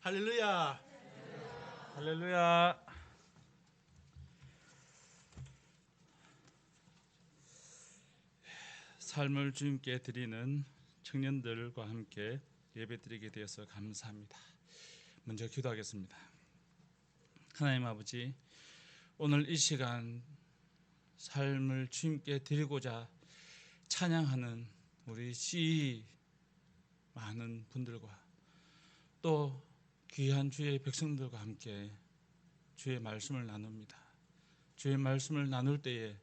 할렐루야. 할렐루야. 삶을 주님께 드리는 청년들과 함께 예배드리게 되어서 감사합니다. 먼저 기도하겠습니다. 하나님 아버지, 오늘 이 시간 삶을 주님께 드리고자 찬양하는 우리 씨 많은 분들과 또 귀한 주의 백성들과 함께 주의 말씀을 나눕니다. 주의 말씀을 나눌 때에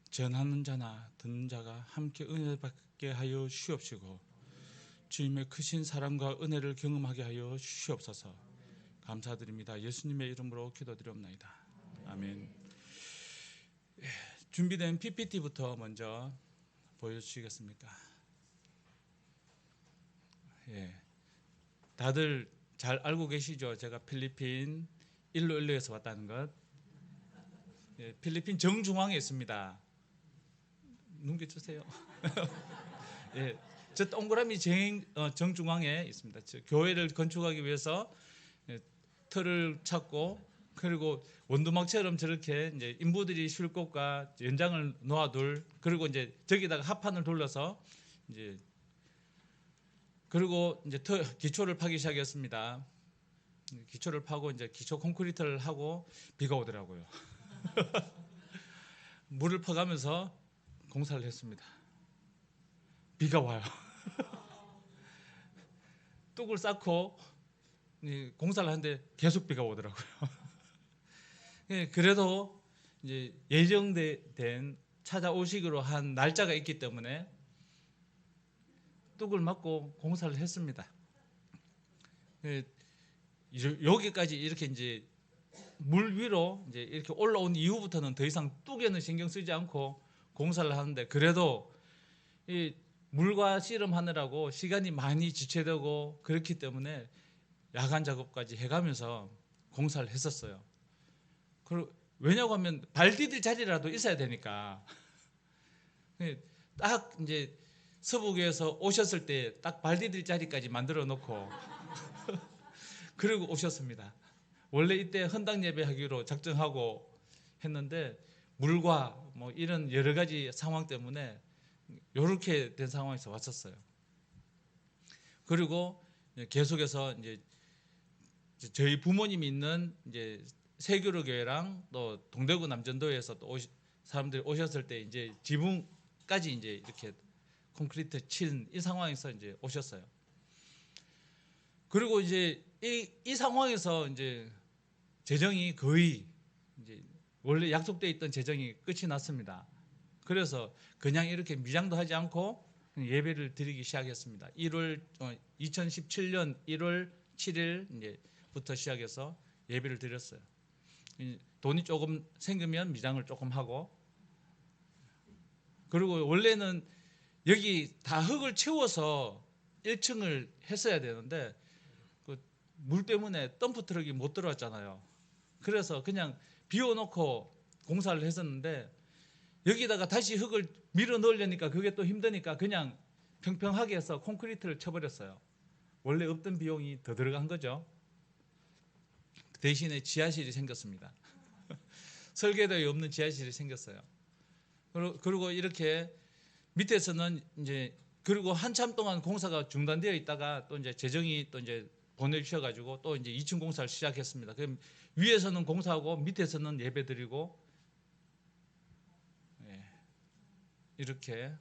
전하는 자나 듣는 자가 함께 은혜를 받게 하여 주옵시고 주님의 크신 사랑과 은혜를 경험하게 하여 주옵소서. 감사드립니다. 예수님의 이름으로 기도드리옵나이다. 아멘. 준비된 PPT부터 먼저 보여주시겠습니까? 다들 잘 알고 계시죠? 제가 필리핀 일로일로에서 왔다는 것. 필리핀 정중앙에 있습니다. 넘겨주세요. 저 동그라미 정중앙에 있습니다. 교회를 건축하기 위해서 틀을 찾고, 그리고 원두막처럼 저렇게 이제 인부들이 쉴 곳과 연장을 놓아둘, 그리고 이제 저기다가 합판을 돌려서 이제 그리고 이제 기초를 파기 시작했습니다. 기초를 파고 이제 기초 콘크리트를 하고 비가 오더라고요. 물을 퍼가면서 공사를 했습니다. 비가 와요. 뚝을 쌓고 공사를 하는데 계속 비가 오더라고요. 그래도 이제 예정된 찾아오시기로 한 날짜가 있기 때문에 뚝을 맞고 공사를 했습니다. 여기까지 이렇게 이제 물 위로 이제 이렇게 올라온 이후부터는 더 이상 뚝에는 신경 쓰지 않고 공사를 하는데, 그래도 이 물과 씨름하느라고 시간이 많이 지체되고 그렇기 때문에 야간 작업까지 해가면서 공사를 했었어요. 왜냐고 하면 발 디딜 자리라도 있어야 되니까. 딱 이제 서북에서 오셨을 때 딱 발 디딜 자리까지 만들어 놓고 그리고 오셨습니다. 원래 이때 헌당 예배하기로 작정하고 했는데 물과 뭐 이런 여러 가지 상황 때문에 이렇게 된 상황에서 왔었어요. 그리고 계속해서 이제 저희 부모님이 있는 이제 세교로 교회랑 또 동대구 남전도에서 또 사람들이 오셨을 때 이제 지붕까지 이제 이렇게 콘크리트 친 이 상황에서 이제 오셨어요. 그리고 이제 이 상황에서 이제 재정이 거의 이제 원래 약속되어 있던 재정이 끝이 났습니다. 그래서 그냥 이렇게 미장도 하지 않고 예배를 드리기 시작했습니다. 2017년 1월 7일 이제부터 시작해서 예배를 드렸어요. 돈이 조금 생기면 미장을 조금 하고, 그리고 원래는 여기 다 흙을 채워서 1층을 했어야 되는데 그 물 때문에 덤프 트럭이 못 들어왔잖아요. 그래서 그냥 비워놓고 공사를 했었는데 여기다가 다시 흙을 밀어 넣으려니까 그게 또 힘드니까 그냥 평평하게 해서 콘크리트를 쳐버렸어요. 원래 없던 비용이 더 들어간 거죠. 대신에 지하실이 생겼습니다. 설계도에 없는 지하실이 생겼어요. 그리고 이렇게 밑에서는 이제 그리고 한참 동안 공사가 중단되어 있다가 또 이제 재정이 또 이제 보내주셔가지고 또 이제 2층 공사를 시작했습니다. 그럼 위에서는 공사하고 밑에서는 예배드리고 이렇게.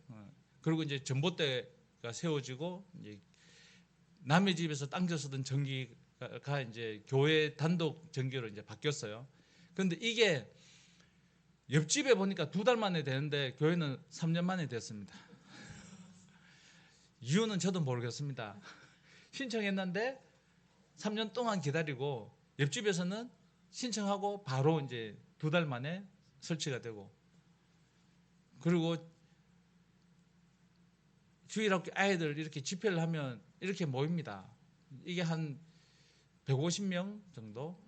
그리고 이제 전봇대가 세워지고 이제 남의 집에서 당겨서던 전기가 이제 교회 단독 전기로 이제 바뀌었어요. 그런데 이게 옆집에 보니까 2달 만에 되는데 교회는 3년 만에 됐습니다. 이유는 저도 모르겠습니다. 신청했는데 3년 동안 기다리고 옆집에서는 신청하고 바로 이제 2달 만에 설치가 되고, 그리고 주일학교 아이들 이렇게 집회를 하면 이렇게 모입니다. 이게 한 150명 정도.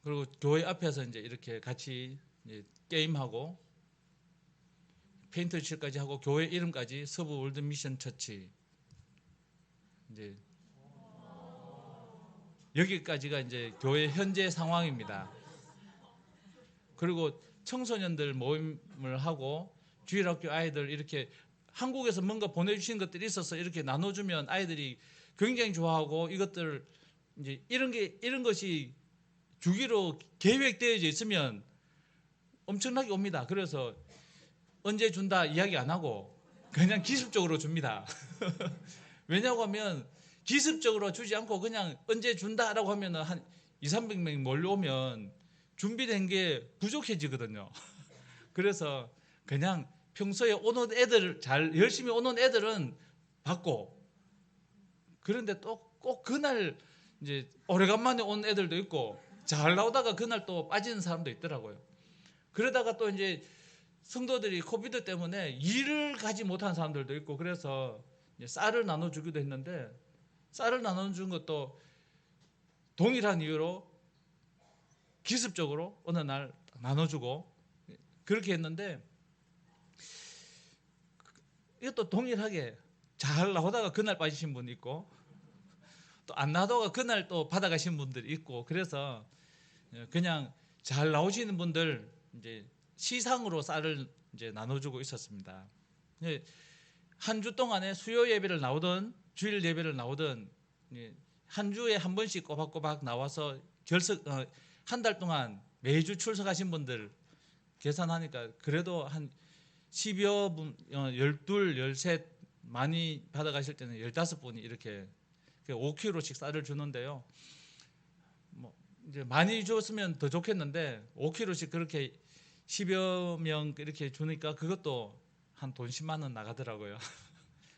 그리고 교회 앞에서 이제 이렇게 같이 이제 게임하고 페인트 칠까지 하고 교회 이름까지 서부 월드 미션 처치. 이제 여기까지가 이제 교회 현재 상황입니다. 그리고 청소년들 모임을 하고 주일학교 아이들 이렇게 한국에서 뭔가 보내주신 것들이 있어서 이렇게 나눠주면 아이들이 굉장히 좋아하고 이것들 이제 이런 것이 주기로 계획되어져 있으면 엄청나게 옵니다. 그래서 언제 준다 이야기 안 하고 그냥 기습적으로 줍니다. 왜냐고 하면 기습적으로 주지 않고 그냥 언제 준다라고 하면은 한 200~300명이 몰려오면 준비된 게 부족해지거든요. 그래서 그냥 평소에 오는 애들 잘 열심히 오는 애들은 받고, 그런데 또 꼭 그날 이제 오래간만에 온 애들도 있고 잘 나오다가 그날 또 빠지는 사람도 있더라고요. 그러다가 또 이제 성도들이 코비드 때문에 일을 가지 못한 사람들도 있고 그래서 쌀을 나눠주기도 했는데 쌀을 나눠준 것도 동일한 이유로 기습적으로 어느 날 나눠주고 그렇게 했는데 이것도 동일하게 잘 나오다가 그날 빠지신 분이 있고 또 안 나오다가 그날 또 받아가신 분들이 있고 그래서 그냥 잘 나오시는 분들 이제 시상으로 쌀을 이제 나눠주고 있었습니다. 한 주 동안에 수요 예배를 나오든 주일 예배를 나오든 한 주에 한 번씩 꼬박꼬박 나와서 한 달 동안 매주 출석하신 분들 계산하니까 그래도 한 10여 분, 12, 13 많이 받아가실 때는 15분이 이렇게 5kg씩 쌀을 주는데요. 뭐 이제 많이 줬으면 더 좋겠는데 5kg씩 그렇게 10여 명 이렇게 주니까 그것도 한 돈 10만 원 나가더라고요.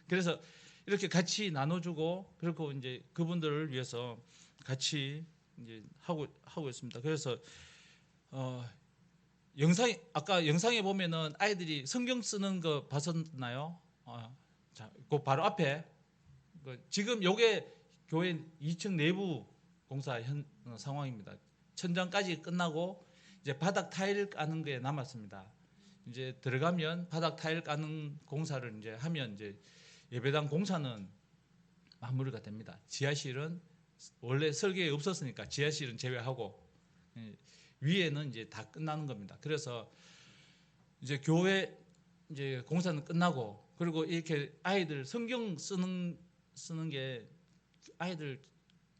그래서 이렇게 같이 나눠주고 그리고 이제 그분들을 위해서 같이 이제 하고 있습니다. 그래서 아까 영상에 보면은 아이들이 성경 쓰는 거 봤었나요? 자, 그 바로 앞에 지금 요게 교회 2층 내부 공사 상황입니다. 천장까지 끝나고 이제 바닥 타일 까는 게 남았습니다. 이제 들어가면 바닥 타일 까는 공사를 이제 하면 이제 예배당 공사는 마무리가 됩니다. 지하실은 원래 설계에 없었으니까 지하실은 제외하고 위에는 이제 다 끝나는 겁니다. 그래서 이제 교회 이제 공사는 끝나고 그리고 이렇게 아이들 성경 쓰는 게 아이들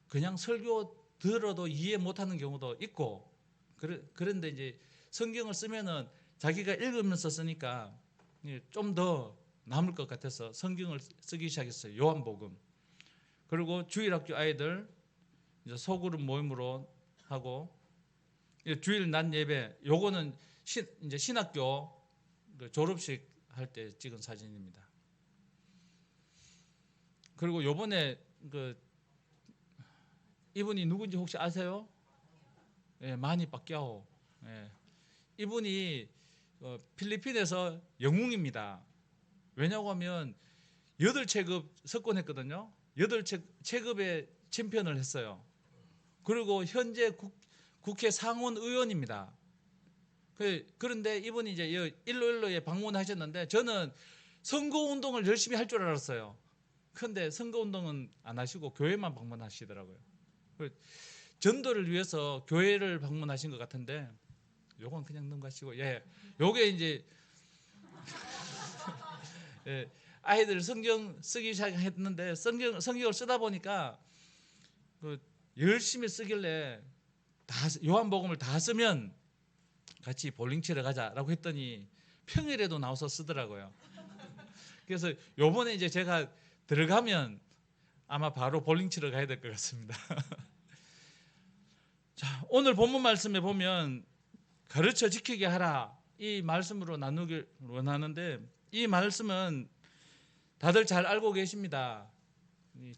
그냥 설교 들어도 이해 못하는 경우도 있고 그런데 이제 성경을 쓰면은 자기가 읽으면서 쓰니까 좀 더 남을 것 같아서 성경을 쓰기 시작했어요. 요한복음. 그리고 주일학교 아이들 이제 소그룹 모임으로 하고 주일 낮 예배 요거는 이제 신학교 졸업식 할 때 찍은 사진입니다. 그리고 요번에 이분이 누군지 혹시 아세요? 예, 마니 빠끼아오. 예. 이분이 필리핀에서 영웅입니다. 왜냐고 하면 8체급 석권했거든요. 8체급의 챔피언을 했어요. 그리고 현재 국회 상원 의원입니다. 그런데 이분이 이제 일로일로에 방문하셨는데 저는 선거운동을 열심히 할 줄 알았어요. 그런데 선거운동은 안 하시고 교회만 방문하시더라고요. 전도를 위해서 교회를 방문하신 것 같은데 요건 그냥 넘가시고 요게 이제 예, 아이들 성경 쓰기 시작했는데 성경을 쓰다 보니까 열심히 쓰길래 요한복음을 다 쓰면 같이 볼링 치러 가자라고 했더니 평일에도 나와서 쓰더라고요. 그래서 요번에 이제 제가 들어가면 아마 바로 볼링 치러 가야 될 것 같습니다. 자, 오늘 본문 말씀에 보면 가르쳐 지키게 하라 이 말씀으로 나누길 원하는데 이 말씀은 다들 잘 알고 계십니다.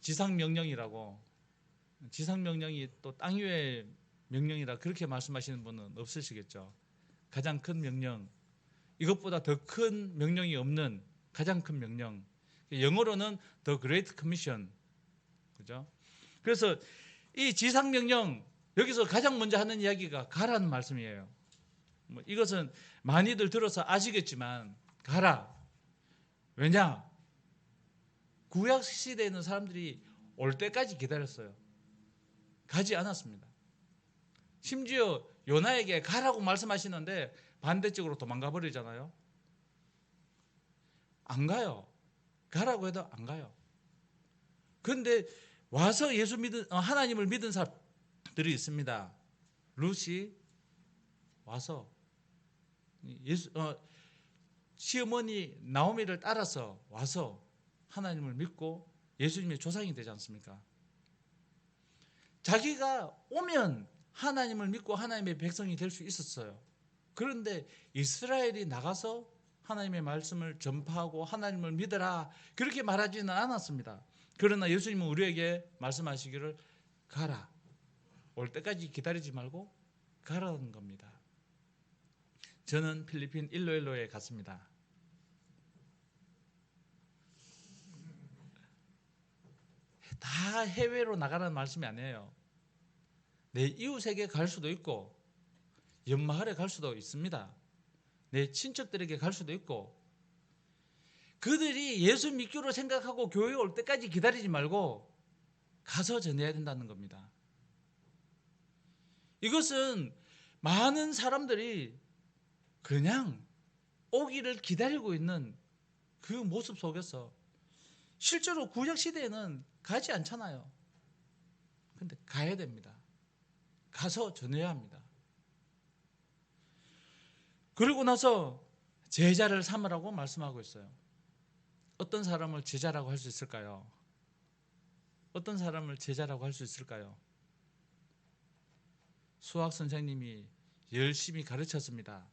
지상명령이라고. 지상명령이 또 땅 위의 명령이라 그렇게 말씀하시는 분은 없으시겠죠. 가장 큰 명령, 이것보다 더 큰 명령이 없는 가장 큰 명령. 영어로는 The Great Commission. 그죠? 그래서 이 지상명령 여기서 가장 먼저 하는 이야기가 가라는 말씀이에요. 이것은 많이들 들어서 아시겠지만 가라. 왜냐? 구약 시대에 있는 사람들이 올 때까지 기다렸어요. 가지 않았습니다. 심지어 요나에게 가라고 말씀하시는데 반대쪽으로 도망가 버리잖아요. 안 가요. 가라고 해도 안 가요. 그런데 와서 하나님을 믿은 사람들이 있습니다. 룻이 와서 시어머니 나오미를 따라서 와서 하나님을 믿고 예수님의 조상이 되지 않습니까? 자기가 오면 하나님을 믿고 하나님의 백성이 될 수 있었어요. 그런데 이스라엘이 나가서 하나님의 말씀을 전파하고 하나님을 믿어라 그렇게 말하지는 않았습니다. 그러나 예수님은 우리에게 말씀하시기를 가라. 올 때까지 기다리지 말고 가라는 겁니다. 저는 필리핀 일로일로에 갔습니다. 다 해외로 나가라는 말씀이 아니에요. 내 이웃에게 갈 수도 있고 옆마을에 갈 수도 있습니다. 내 친척들에게 갈 수도 있고 그들이 예수 믿기로 생각하고 교회 올 때까지 기다리지 말고 가서 전해야 된다는 겁니다. 이것은 많은 사람들이 그냥 오기를 기다리고 있는 그 모습 속에서 실제로 구약 시대에는 가지 않잖아요. 근데 가야 됩니다. 가서 전해야 합니다. 그리고 나서 제자를 삼으라고 말씀하고 있어요. 어떤 사람을 제자라고 할 수 있을까요? 어떤 사람을 제자라고 할 수 있을까요? 수학 선생님이 열심히 가르쳤습니다.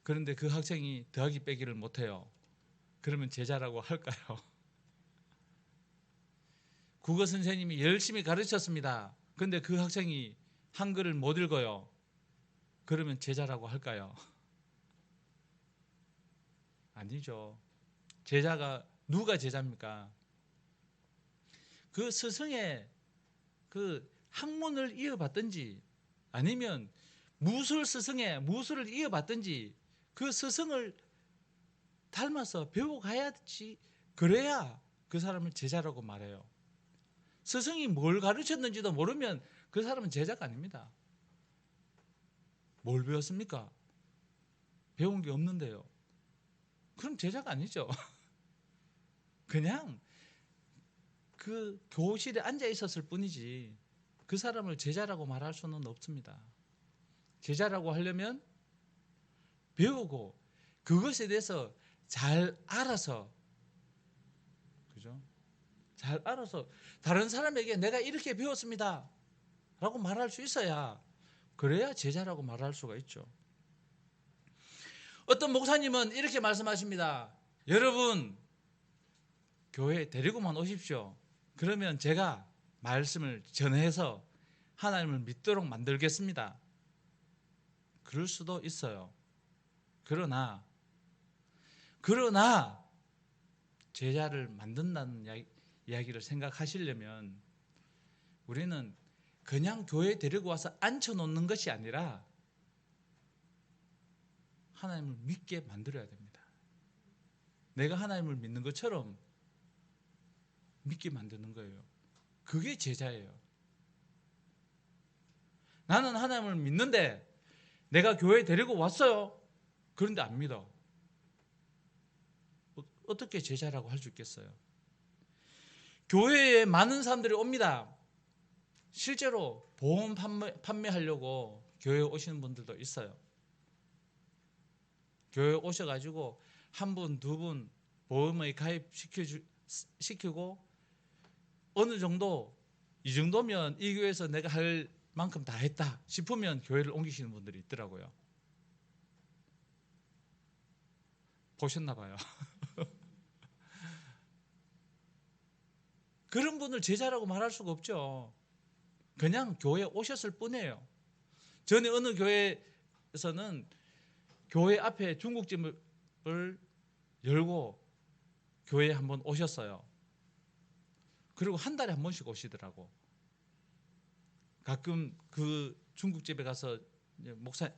그런데 그 학생이 더하기 빼기를 못해요. 그러면 제자라고 할까요? 국어 선생님이 열심히 가르쳤습니다. 그런데 그 학생이 한글을 못 읽어요. 그러면 제자라고 할까요? 아니죠. 제자가 누가 제자입니까? 그 스승의 그 학문을 이어받든지 아니면 무술 스승의 무술을 이어받든지 그 스승을 닮아서 배워가야지. 그래야 그 사람을 제자라고 말해요. 스승이 뭘 가르쳤는지도 모르면 그 사람은 제자가 아닙니다. 뭘 배웠습니까? 배운 게 없는데요. 그럼 제자가 아니죠. 그냥 그 교실에 앉아 있었을 뿐이지 그 사람을 제자라고 말할 수는 없습니다. 제자라고 하려면 배우고 그것에 대해서 잘 알아서, 그죠? 잘 알아서 다른 사람에게 내가 이렇게 배웠습니다 라고 말할 수 있어야, 그래야 제자라고 말할 수가 있죠. 어떤 목사님은 이렇게 말씀하십니다. 여러분 교회 데리고만 오십시오. 그러면 제가 말씀을 전해서 하나님을 믿도록 만들겠습니다. 그럴 수도 있어요. 그러나 제자를 만든다는 이야기를 생각하시려면 우리는 그냥 교회에 데리고 와서 앉혀놓는 것이 아니라 하나님을 믿게 만들어야 됩니다. 내가 하나님을 믿는 것처럼 믿게 만드는 거예요. 그게 제자예요. 나는 하나님을 믿는데 내가 교회에 데리고 왔어요. 그런데 안 믿어. 어떻게 제자라고 할 수 있겠어요? 교회에 많은 사람들이 옵니다. 실제로 보험 판매하려고 교회에 오시는 분들도 있어요. 교회에 오셔가지고 한 분, 두 분 보험에 가입시키고 어느 정도 이 정도면 이 교회에서 내가 할 만큼 다 했다 싶으면 교회를 옮기시는 분들이 있더라고요. 보셨나 봐요. 그런 분을 제자라고 말할 수가 없죠. 그냥 교회에 오셨을 뿐이에요. 전에 어느 교회에서는 교회 앞에 중국집을 열고 교회에 한번 오셨어요. 그리고 한 달에 한 번씩 오시더라고. 가끔 그 중국집에 가서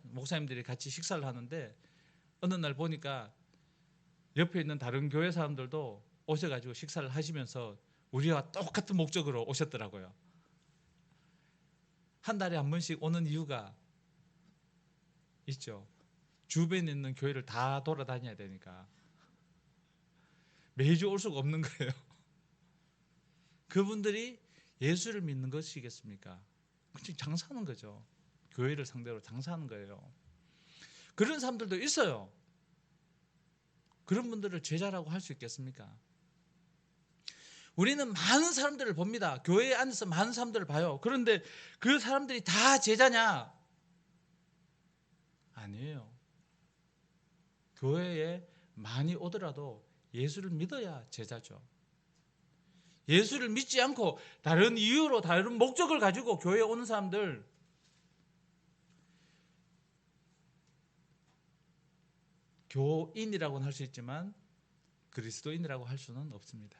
목사님들이 같이 식사를 하는데 어느 날 보니까 옆에 있는 다른 교회 사람들도 오셔가지고 식사를 하시면서 우리와 똑같은 목적으로 오셨더라고요. 한 달에 한 번씩 오는 이유가 있죠. 주변에 있는 교회를 다 돌아다녀야 되니까 매주 올 수가 없는 거예요. 그분들이 예수를 믿는 것이겠습니까? 그냥 장사하는 거죠. 교회를 상대로 장사하는 거예요. 그런 사람들도 있어요. 그런 분들을 제자라고 할 수 있겠습니까? 우리는 많은 사람들을 봅니다. 교회 안에서 많은 사람들을 봐요. 그런데 그 사람들이 다 제자냐? 아니에요. 교회에 많이 오더라도 예수를 믿어야 제자죠. 예수를 믿지 않고 다른 이유로 다른 목적을 가지고 교회에 오는 사람들, 교인이라고는 할 수 있지만 그리스도인이라고 할 수는 없습니다.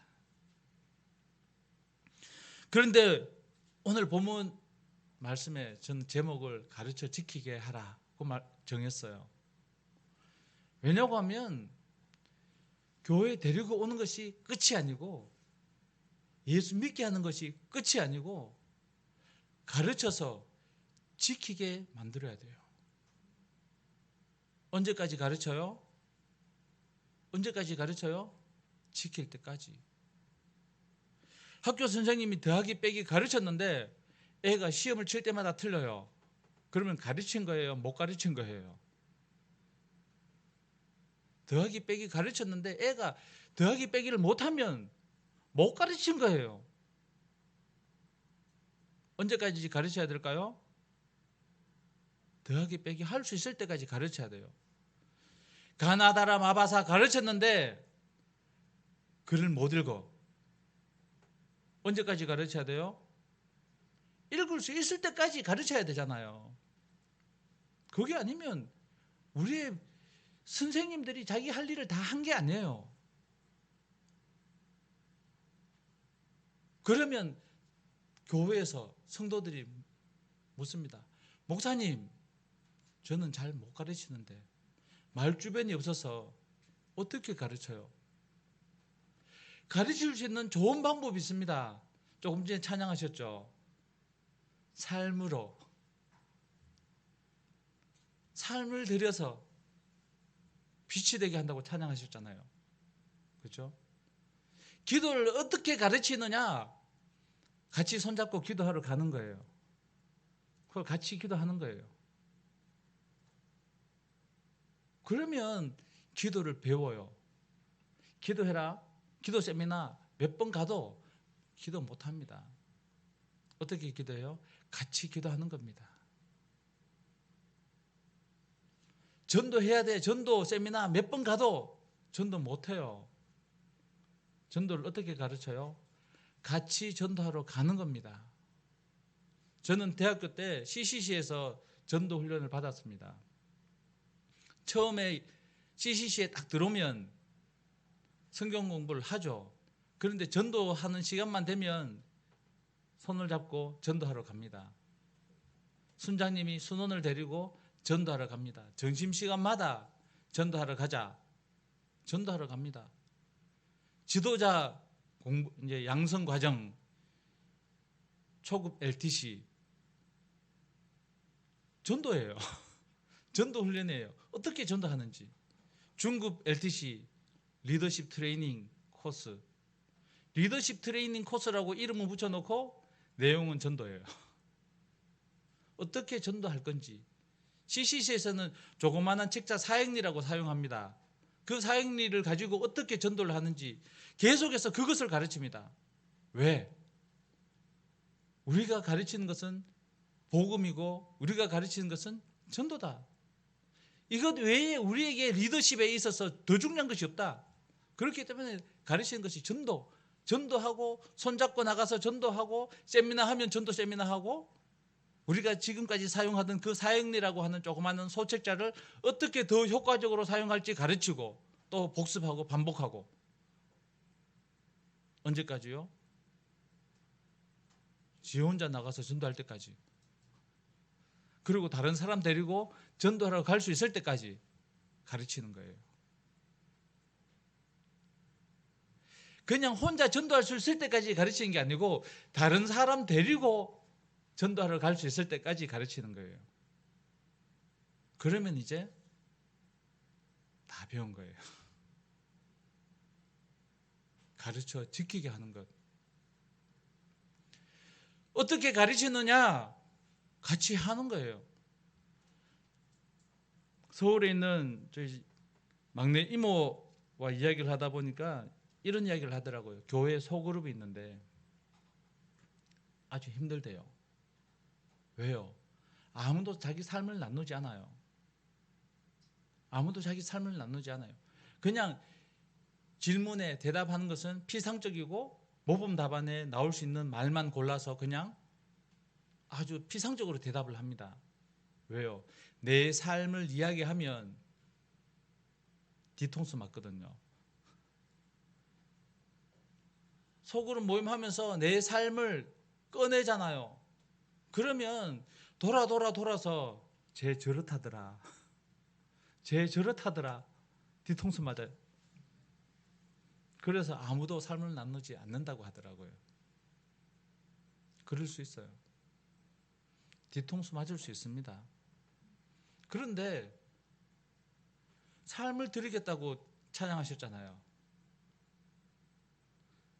그런데 오늘 본문 말씀에 저는 제목을 가르쳐 지키게 하라고 정했어요. 왜냐고 하면 교회에 데리고 오는 것이 끝이 아니고 예수 믿게 하는 것이 끝이 아니고 가르쳐서 지키게 만들어야 돼요. 언제까지 가르쳐요? 언제까지 가르쳐요? 지킬 때까지. 학교 선생님이 더하기 빼기 가르쳤는데 애가 시험을 칠 때마다 틀려요. 그러면 가르친 거예요? 못 가르친 거예요? 더하기 빼기 가르쳤는데 애가 더하기 빼기를 못하면 못 가르친 거예요. 언제까지 가르쳐야 될까요? 더하기 빼기 할 수 있을 때까지 가르쳐야 돼요. 가나다라 마바사 가르쳤는데 글을 못 읽어. 언제까지 가르쳐야 돼요? 읽을 수 있을 때까지 가르쳐야 되잖아요. 그게 아니면 우리의 선생님들이 자기 할 일을 다 한 게 아니에요. 그러면 교회에서 성도들이 묻습니다. 목사님, 저는 잘 못 가르치는데 말 주변이 없어서 어떻게 가르쳐요? 가르칠 수 있는 좋은 방법이 있습니다. 조금 전에 찬양하셨죠? 삶으로. 삶을 들여서 빛이 되게 한다고 찬양하셨잖아요. 그렇죠? 기도를 어떻게 가르치느냐? 같이 손잡고 기도하러 가는 거예요. 그걸 같이 기도하는 거예요. 그러면 기도를 배워요. 기도해라. 기도 세미나 몇 번 가도 기도 못합니다. 어떻게 기도해요? 같이 기도하는 겁니다. 전도해야 돼. 전도 세미나 몇 번 가도 전도 못해요. 전도를 어떻게 가르쳐요? 같이 전도하러 가는 겁니다. 저는 대학교 때 CCC에서 전도 훈련을 받았습니다. 처음에 CCC에 딱 들어오면 성경 공부를 하죠. 그런데 전도하는 시간만 되면 손을 잡고 전도하러 갑니다. 순장님이 순원을 데리고 전도하러 갑니다. 점심시간마다 전도하러 가자. 전도하러 갑니다. 지도자 공부, 이제 양성 과정, 초급 LTC, 전도예요. 전도 훈련이에요. 어떻게 전도하는지. 중급 LTC, 리더십 트레이닝 코스. 리더십 트레이닝 코스라고 이름을 붙여놓고 내용은 전도예요. 어떻게 전도할 건지. CCC에서는 조그마한 책자 사행리라고 사용합니다. 그 사행리를 가지고 어떻게 전도를 하는지 계속해서 그것을 가르칩니다. 왜? 우리가 가르치는 것은 복음이고 우리가 가르치는 것은 전도다. 이것 외에 우리에게 리더십에 있어서 더 중요한 것이 없다. 그렇기 때문에 가르치는 것이 전도. 전도하고 손잡고 나가서 전도하고 세미나 하면 전도 세미나 하고 우리가 지금까지 사용하던 그 사행리라고 하는 조그마한 소책자를 어떻게 더 효과적으로 사용할지 가르치고 또 복습하고 반복하고. 언제까지요? 지 혼자 나가서 전도할 때까지. 그리고 다른 사람 데리고 전도하러 갈 수 있을 때까지 가르치는 거예요. 그냥 혼자 전도할 수 있을 때까지 가르치는 게 아니고 다른 사람 데리고 전도하러 갈 수 있을 때까지 가르치는 거예요. 그러면 이제 다 배운 거예요. 가르쳐 지키게 하는 것. 어떻게 가르치느냐? 같이 하는 거예요. 서울에 있는 저희 막내 이모와 이야기를 하다 보니까 이런 이야기를 하더라고요. 교회 소그룹이 있는데 아주 힘들대요. 왜요? 아무도 자기 삶을 나누지 않아요. 아무도 자기 삶을 나누지 않아요. 그냥 질문에 대답하는 것은 피상적이고 모범 답안에 나올 수 있는 말만 골라서 그냥 아주 피상적으로 대답을 합니다. 왜요? 내 삶을 이야기하면 뒤통수 맞거든요. 소그룹 모임하면서 내 삶을 꺼내잖아요. 그러면 돌아서 쟤 저렇다더라. 쟤 저렇다더라. 뒤통수 맞아요. 그래서 아무도 삶을 나누지 않는다고 하더라고요. 그럴 수 있어요. 뒤통수 맞을 수 있습니다. 그런데 삶을 드리겠다고 찬양하셨잖아요.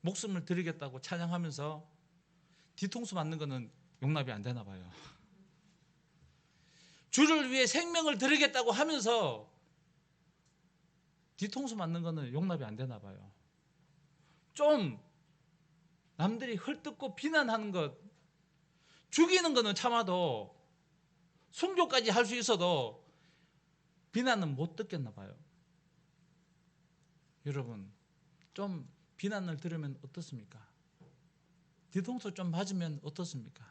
목숨을 드리겠다고 찬양하면서 뒤통수 맞는 거는 용납이 안 되나 봐요. 주를 위해 생명을 드리겠다고 하면서 뒤통수 맞는 거는 용납이 안 되나 봐요. 좀 남들이 헐뜯고 비난하는 것, 죽이는 거는 참아도 순교까지 할 수 있어도 비난은 못 듣겠나 봐요. 여러분, 좀 비난을 들으면 어떻습니까? 뒤통수 좀 맞으면 어떻습니까?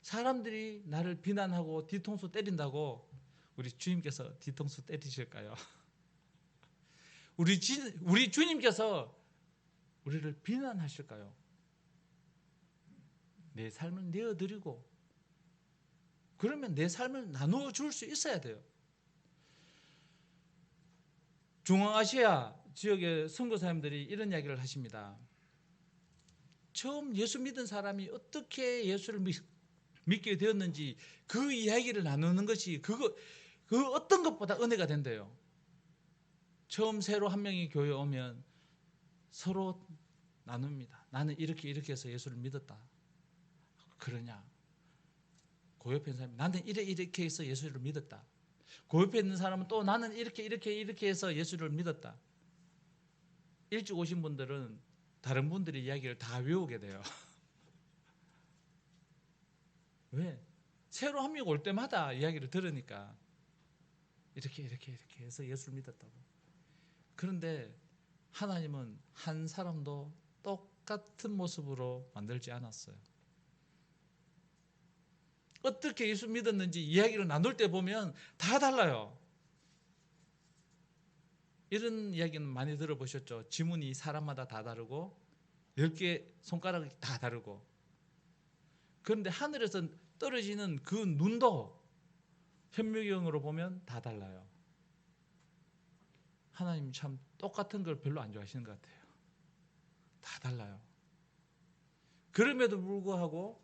사람들이 나를 비난하고 뒤통수 때린다고 우리 주님께서 뒤통수 때리실까요? 우리 주님께서 우리를 비난하실까요? 내 삶을 내어드리고 그러면 내 삶을 나누어 줄 수 있어야 돼요. 중앙아시아 지역의 선교사님들이 이런 이야기를 하십니다. 처음 예수 믿은 사람이 어떻게 예수를 믿게 되었는지 그 이야기를 나누는 것이 그 어떤 것보다 은혜가 된대요. 처음 새로 한 명이 교회에 오면 서로 나눕니다. 나는 이렇게 해서 예수를 믿었다. 그러냐? 그 옆에 있는 사람이 나는 이렇게 해서 예수를 믿었다. 그 옆에 있는 사람은 또 나는 이렇게 해서 예수를 믿었다. 일찍 오신 분들은 다른 분들의 이야기를 다 외우게 돼요. 왜? 새로 한 명 올 때마다 이야기를 들으니까 이렇게 해서 예수를 믿었다고. 그런데 하나님은 한 사람도 똑같은 모습으로 만들지 않았어요. 어떻게 예수 믿었는지 이야기를 나눌 때 보면 다 달라요. 이런 이야기는 많이 들어보셨죠? 지문이 사람마다 다 다르고 10개 손가락이 다 다르고. 그런데 하늘에서 떨어지는 그 눈도 현미경으로 보면 다 달라요. 하나님 참 똑같은 걸 별로 안 좋아하시는 것 같아요. 다 달라요. 그럼에도 불구하고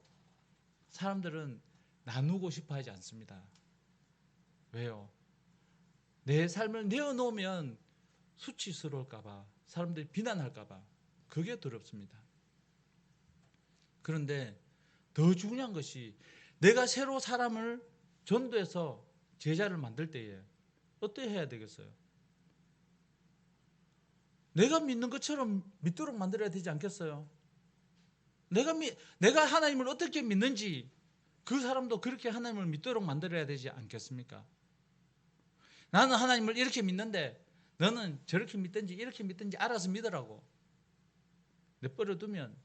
사람들은 나누고 싶어 하지 않습니다. 왜요? 내 삶을 내어놓으면 수치스러울까봐, 사람들이 비난할까봐 그게 두렵습니다. 그런데 더 중요한 것이 내가 새로 사람을 전도해서 제자를 만들 때에 어떻게 해야 되겠어요? 내가 믿는 것처럼 믿도록 만들어야 되지 않겠어요? 내가 하나님을 어떻게 믿는지 그 사람도 그렇게 하나님을 믿도록 만들어야 되지 않겠습니까? 나는 하나님을 이렇게 믿는데 너는 저렇게 믿든지 이렇게 믿든지 알아서 믿으라고 내버려 두면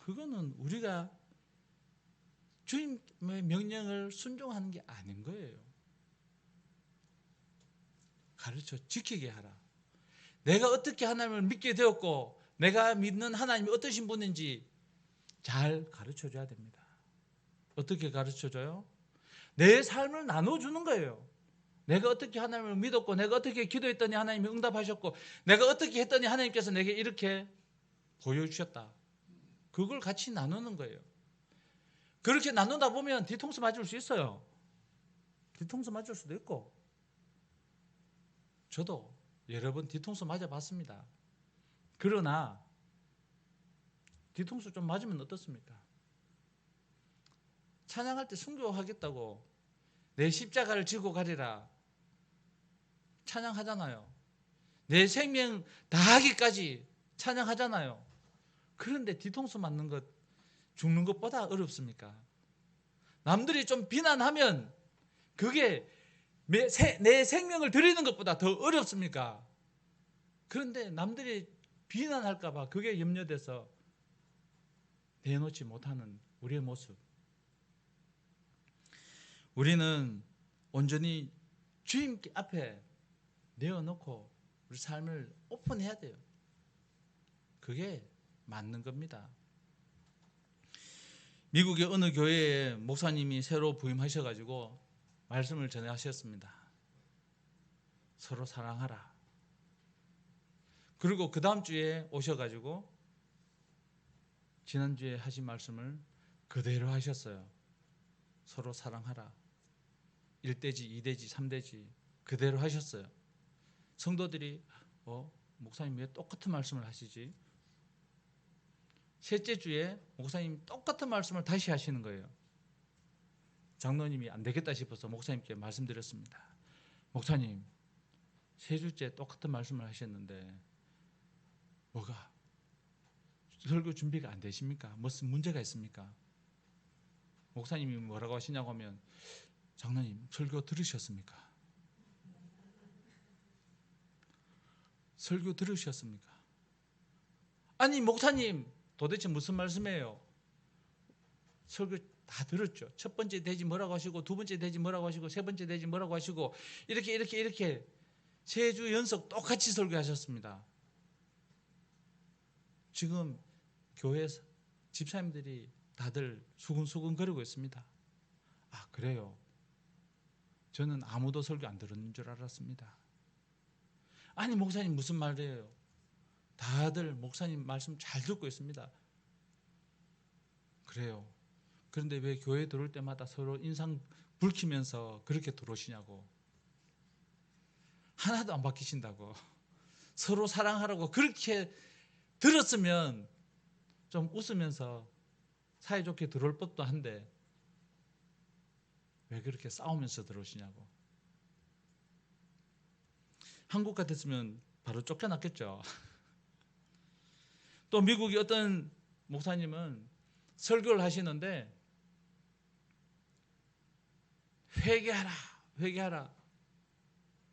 그거는 우리가 주님의 명령을 순종하는 게 아닌 거예요. 가르쳐 지키게 하라. 내가 어떻게 하나님을 믿게 되었고 내가 믿는 하나님이 어떠신 분인지 잘 가르쳐줘야 됩니다. 어떻게 가르쳐줘요? 내 삶을 나눠주는 거예요. 내가 어떻게 하나님을 믿었고 내가 어떻게 기도했더니 하나님이 응답하셨고 내가 어떻게 했더니 하나님께서 내게 이렇게 보여주셨다. 그걸 같이 나누는 거예요. 그렇게 나누다 보면 뒤통수 맞을 수 있어요. 뒤통수 맞을 수도 있고 저도 여러 번 뒤통수 맞아봤습니다. 그러나 뒤통수 좀 맞으면 어떻습니까? 찬양할 때 순교하겠다고 내 십자가를 지고 가리라 찬양하잖아요. 내 생명 다하기까지 찬양하잖아요. 그런데 뒤통수 맞는 것 죽는 것보다 어렵습니까? 남들이 좀 비난하면 그게 내 생명을 드리는 것보다 더 어렵습니까? 그런데 남들이 비난할까 봐 그게 염려돼서 내놓지 못하는 우리의 모습. 우리는 온전히 주님 앞에 내어놓고 우리 삶을 오픈해야 돼요. 그게 맞는 겁니다. 미국의 어느 교회에 목사님이 새로 부임하셔가지고 말씀을 전하셨습니다. 서로 사랑하라. 그리고 그 다음 주에 오셔가지고 지난주에 하신 말씀을 그대로 하셨어요. 서로 사랑하라. 1대지, 2대지, 3대지 그대로 하셨어요. 성도들이 목사님 왜 똑같은 말씀을 하시지? 셋째 주에 목사님이 똑같은 말씀을 다시 하시는 거예요. 장로님이 안 되겠다 싶어서 목사님께 말씀드렸습니다. 목사님, 세 주째 똑같은 말씀을 하셨는데 뭐가? 설교 준비가 안 되십니까? 무슨 문제가 있습니까? 목사님이 뭐라고 하시냐고 하면 장로님, 설교 들으셨습니까? 설교 들으셨습니까? 아니 목사님, 도대체 무슨 말씀이에요? 설교 다 들었죠. 첫 번째 대지 뭐라고 하시고 두 번째 대지 뭐라고 하시고 세 번째 대지 뭐라고 하시고 이렇게 세 주 연속 똑같이 설교하셨습니다. 지금 교회 집사님들이 다들 수근수근 거리고 있습니다. 아, 그래요? 저는 아무도 설교 안 들었는 줄 알았습니다. 아니 목사님 무슨 말이에요? 다들 목사님 말씀 잘 듣고 있습니다. 그래요. 그런데 왜 교회 들어올 때마다 서로 인상 붉히면서 그렇게 들어오시냐고. 하나도 안 바뀌신다고. 서로 사랑하라고 그렇게 들었으면 좀 웃으면서 사이좋게 들어올 법도 한데 왜 그렇게 싸우면서 들어오시냐고. 한국 같았으면 바로 쫓겨났겠죠. 또 미국의 어떤 목사님은 설교를 하시는데 회개하라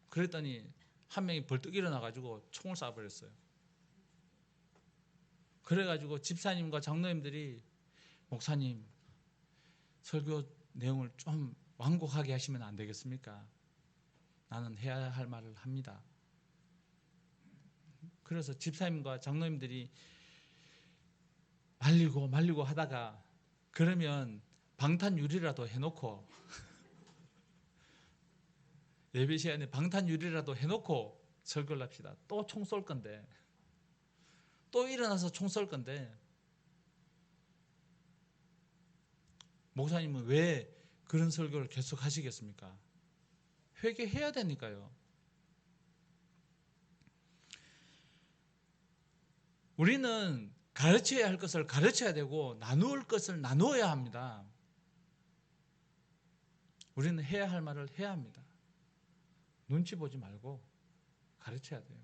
그랬더니 한 명이 벌떡 일어나가지고 총을 쏴버렸어요. 그래가지고 집사님과 장로님들이 목사님 설교 내용을 좀 완곡하게 하시면 안 되겠습니까? 나는 해야 할 말을 합니다. 그래서 집사님과 장로님들이 말리고 하다가 그러면 방탄유리라도 해놓고 예배 시간에 방탄유리라도 해놓고 설교를 합시다. 또 총 쏠 건데 또 일어나서 총 쏠 건데 목사님은 왜 그런 설교를 계속 하시겠습니까? 회개해야 되니까요. 우리는 가르쳐야 할 것을 가르쳐야 되고 나누을 것을 나누어야 합니다. 우리는 해야 할 말을 해야 합니다. 눈치 보지 말고 가르쳐야 돼요.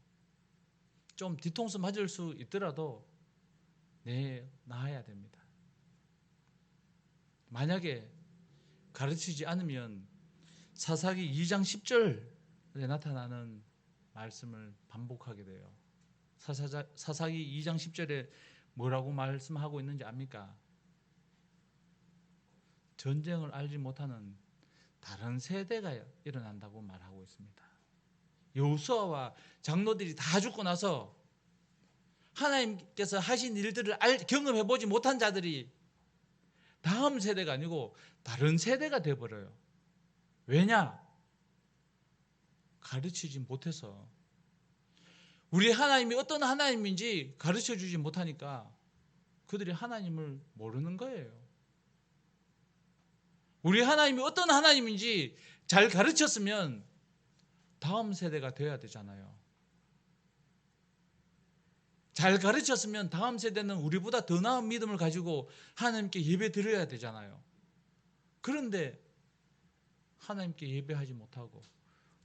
좀 뒤통수 맞을 수 있더라도 나아야 됩니다. 만약에 가르치지 않으면 사사기 2장 10절에 나타나는 말씀을 반복하게 돼요. 사사기 2장 10절에 뭐라고 말씀하고 있는지 압니까? 전쟁을 알지 못하는 다른 세대가 일어난다고 말하고 있습니다. 여호수아와 장로들이 다 죽고 나서 하나님께서 하신 일들을 경험해 보지 못한 자들이 다음 세대가 아니고 다른 세대가 되어버려요. 왜냐? 가르치지 못해서, 우리 하나님이 어떤 하나님인지 가르쳐 주지 못하니까 그들이 하나님을 모르는 거예요. 우리 하나님이 어떤 하나님인지 잘 가르쳤으면 다음 세대가 돼야 되잖아요. 잘 가르쳤으면 다음 세대는 우리보다 더 나은 믿음을 가지고 하나님께 예배 드려야 되잖아요. 그런데 하나님께 예배하지 못하고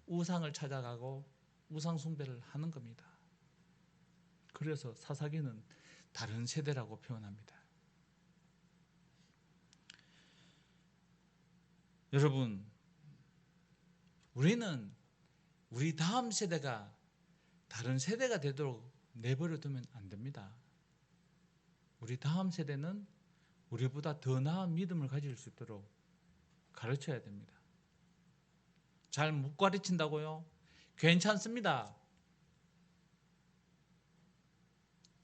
우상을 찾아가고 우상 숭배를 하는 겁니다. 그래서 사사기는 다른 세대라고 표현합니다. 여러분, 우리는 우리 다음 세대가 다른 세대가 되도록 내버려 두면 안 됩니다. 우리 다음 세대는 우리보다 더 나은 믿음을 가질 수 있도록 가르쳐야 됩니다. 잘 못 가르친다고요? 괜찮습니다.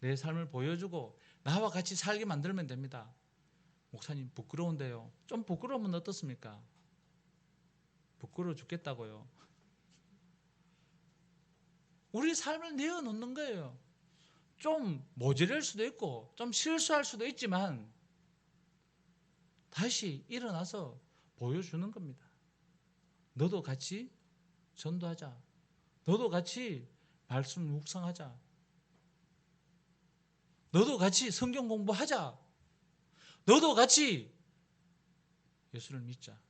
내 삶을 보여주고 나와 같이 살게 만들면 됩니다. 목사님 부끄러운데요. 좀 부끄러우면 어떻습니까? 부끄러워 죽겠다고요. 우리 삶을 내어놓는 거예요. 좀 모자랄 수도 있고 좀 실수할 수도 있지만 다시 일어나서 보여주는 겁니다. 너도 같이 전도하자. 너도 같이 말씀 묵상하자. 너도 같이 성경 공부하자. 너도 같이 예수를 믿자.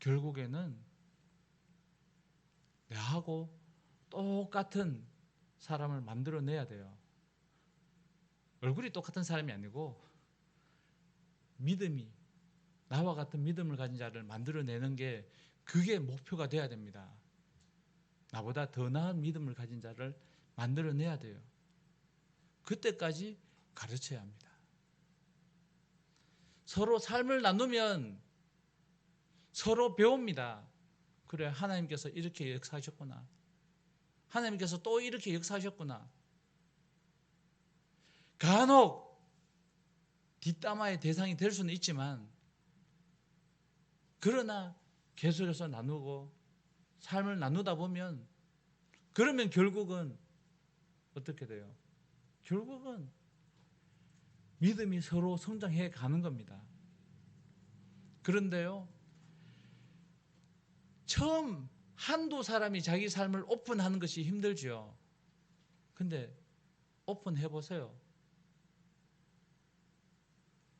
결국에는 나하고 똑같은 사람을 만들어내야 돼요. 얼굴이 똑같은 사람이 아니고 믿음이, 나와 같은 믿음을 가진 자를 만들어내는 게 그게 목표가 돼야 됩니다. 나보다 더 나은 믿음을 가진 자를 만들어내야 돼요. 그때까지 가르쳐야 합니다. 서로 삶을 나누면 서로 배웁니다. 그래, 하나님께서 이렇게 역사하셨구나. 하나님께서 또 이렇게 역사하셨구나. 간혹 뒷담화의 대상이 될 수는 있지만, 그러나 계속해서 나누고 삶을 나누다 보면, 그러면 결국은 어떻게 돼요? 결국은 믿음이 서로 성장해 가는 겁니다. 그런데요, 처음 한두 사람이 자기 삶을 오픈하는 것이 힘들죠. 근데 오픈해 보세요.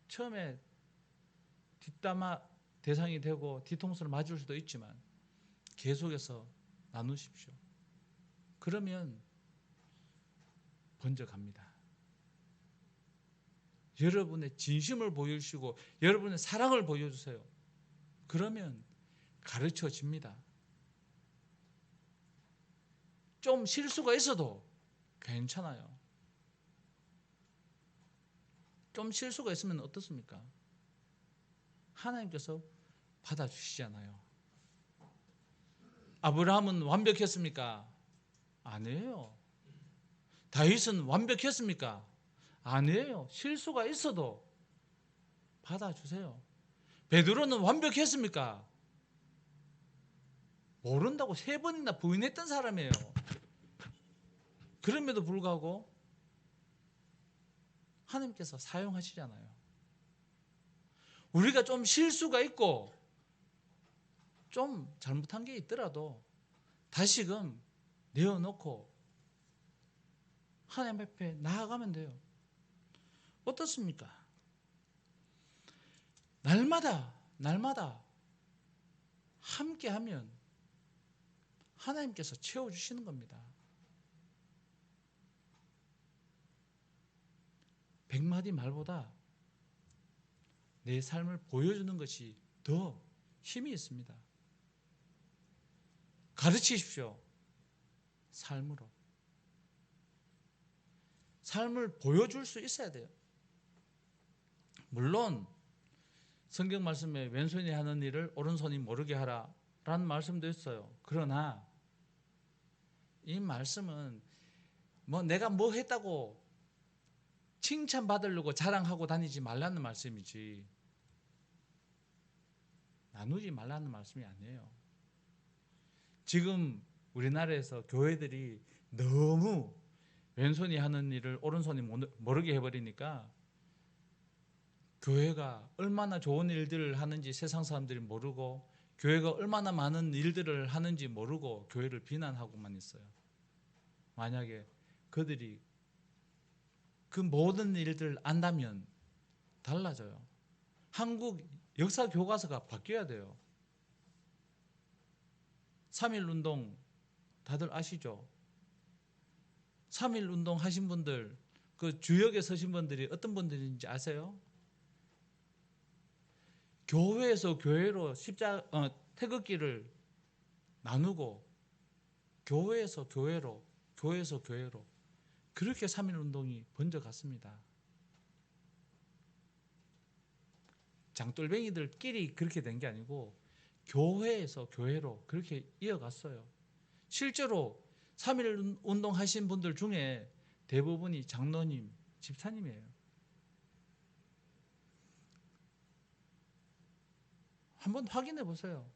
처음에 뒷담화 대상이 되고 뒤통수를 맞을 수도 있지만 계속해서 나누십시오. 그러면 번져갑니다. 여러분의 진심을 보여주시고 여러분의 사랑을 보여주세요. 그러면 가르쳐집니다. 좀 실수가 있어도 괜찮아요. 좀 실수가 있으면 어떻습니까? 하나님께서 받아주시잖아요. 아브라함은 완벽했습니까? 아니에요. 다윗은 완벽했습니까? 아니에요. 실수가 있어도 받아주세요. 베드로는 완벽했습니까? 모른다고 3번이나 부인했던 사람이에요. 그럼에도 불구하고 하나님께서 사용하시잖아요. 우리가 좀 실수가 있고 좀 잘못한 게 있더라도 다시금 내어놓고 하나님 앞에 나아가면 돼요. 어떻습니까? 날마다 함께하면 하나님께서 채워주시는 겁니다. 100마디 말보다 내 삶을 보여주는 것이 더 힘이 있습니다. 가르치십시오. 삶으로. 삶을 보여줄 수 있어야 돼요. 물론 성경 말씀에 왼손이 하는 일을 오른손이 모르게 하라 라는 말씀도 있어요. 그러나 이 말씀은 내가 뭐 했다고 칭찬받으려고 자랑하고 다니지 말라는 말씀이지, 나누지 말라는 말씀이 아니에요. 지금 우리나라에서 교회들이 너무 왼손이 하는 일을 오른손이 모르게 해버리니까 교회가 얼마나 좋은 일들을 하는지 세상 사람들이 모르고 교회가 얼마나 많은 일들을 하는지 모르고 교회를 비난하고만 있어요. 만약에 그들이 그 모든 일들을 안다면 달라져요. 한국 역사 교과서가 바뀌어야 돼요. 3.1운동 다들 아시죠? 3.1운동 하신 분들, 그 주역에 서신 분들이 어떤 분들인지 아세요? 교회에서 교회로 태극기를 나누고 교회에서 교회로, 교회에서 교회로 그렇게 3.1운동이 번져갔습니다. 장돌뱅이들끼리 그렇게 된 게 아니고 교회에서 교회로 그렇게 이어갔어요. 실제로 3.1운동 하신 분들 중에 대부분이 장로님, 집사님이에요. 한번 확인해 보세요.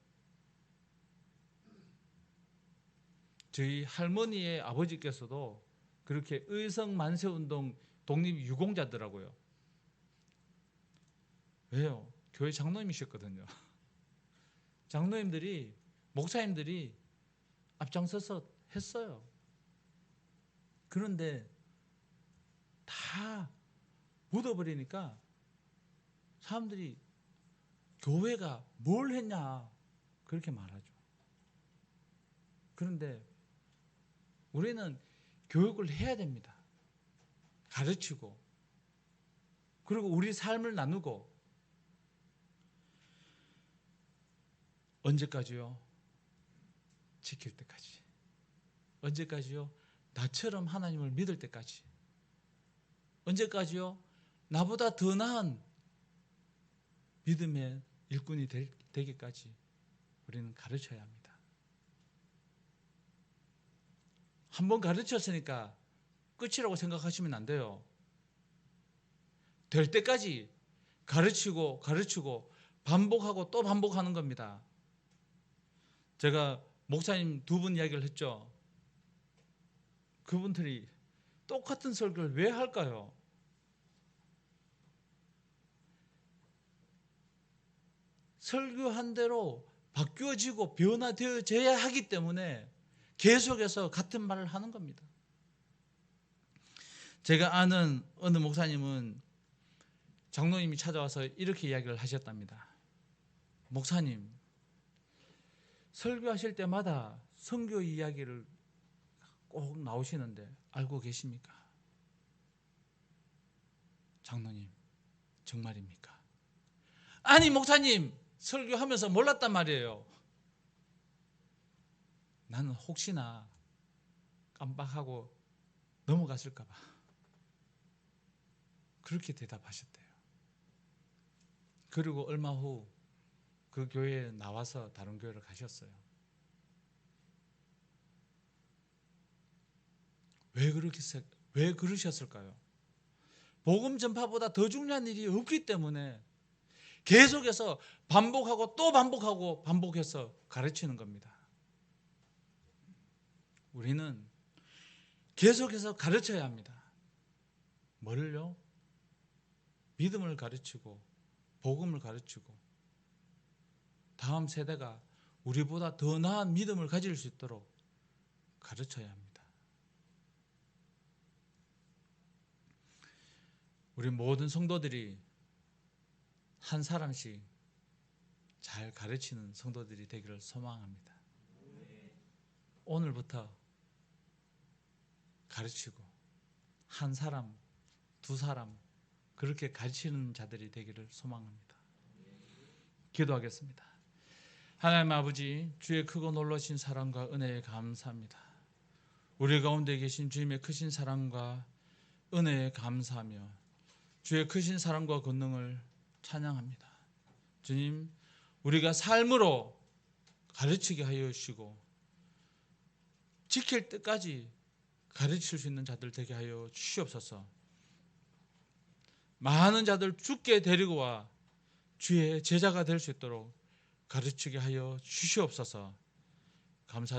저희 할머니의 아버지께서도 그렇게 의성 만세운동 독립 유공자더라고요. 왜요? 교회 장로님이셨거든요. 장로님들이, 목사님들이 앞장서서 했어요. 그런데 다 묻어버리니까 사람들이 교회가 뭘 했냐 그렇게 말하죠. 그런데 우리는 교육을 해야 됩니다. 가르치고 그리고 우리 삶을 나누고. 언제까지요? 지킬 때까지. 언제까지요? 나처럼 하나님을 믿을 때까지. 언제까지요? 나보다 더 나은 믿음의 일꾼이 되기까지 우리는 가르쳐야 합니다. 한번 가르쳤으니까 끝이라고 생각하시면 안 돼요. 될 때까지 가르치고 반복하고 또 반복하는 겁니다. 제가 목사님 2분 이야기를 했죠. 그분들이 똑같은 설교를 왜 할까요? 설교한 대로 바뀌어지고 변화되어져야 하기 때문에 계속해서 같은 말을 하는 겁니다. 제가 아는 어느 목사님은 장로님이 찾아와서 이렇게 이야기를 하셨답니다. 목사님, 설교하실 때마다 선교 이야기를 꼭 나오시는데 알고 계십니까? 장로님, 정말입니까? 아니 목사님, 설교하면서 몰랐단 말이에요. 나는 혹시나 깜빡하고 넘어갔을까 봐 그렇게 대답하셨대요. 그리고 얼마 후 그 교회에 나와서 다른 교회를 가셨어요. 왜 그러셨을까요? 복음 전파보다 더 중요한 일이 없기 때문에 계속해서 반복하고 또 반복하고 반복해서 가르치는 겁니다. 우리는 계속해서 가르쳐야 합니다. 뭐를요? 믿음을 가르치고 복음을 가르치고 다음 세대가 우리보다 더 나은 믿음을 가질 수 있도록 가르쳐야 합니다. 우리 모든 성도들이 한 사람씩 잘 가르치는 성도들이 되기를 소망합니다. 오늘부터 가르치고 한 사람, 두 사람 그렇게 가르치는 자들이 되기를 소망합니다. 기도하겠습니다. 하나님 아버지, 주의 크고 놀라신 사랑과 은혜에 감사합니다. 우리 가운데 계신 주님의 크신 사랑과 은혜에 감사하며 주의 크신 사랑과 권능을 찬양합니다. 주님, 우리가 삶으로 가르치게 하여 주시고 지킬 때까지 가르칠 수 있는 자들 되게 하여 주시옵소서. 많은 자들 주께 데리고 와 주의 제자가 될 수 있도록 가르치게 하여 주시옵소서. 감사.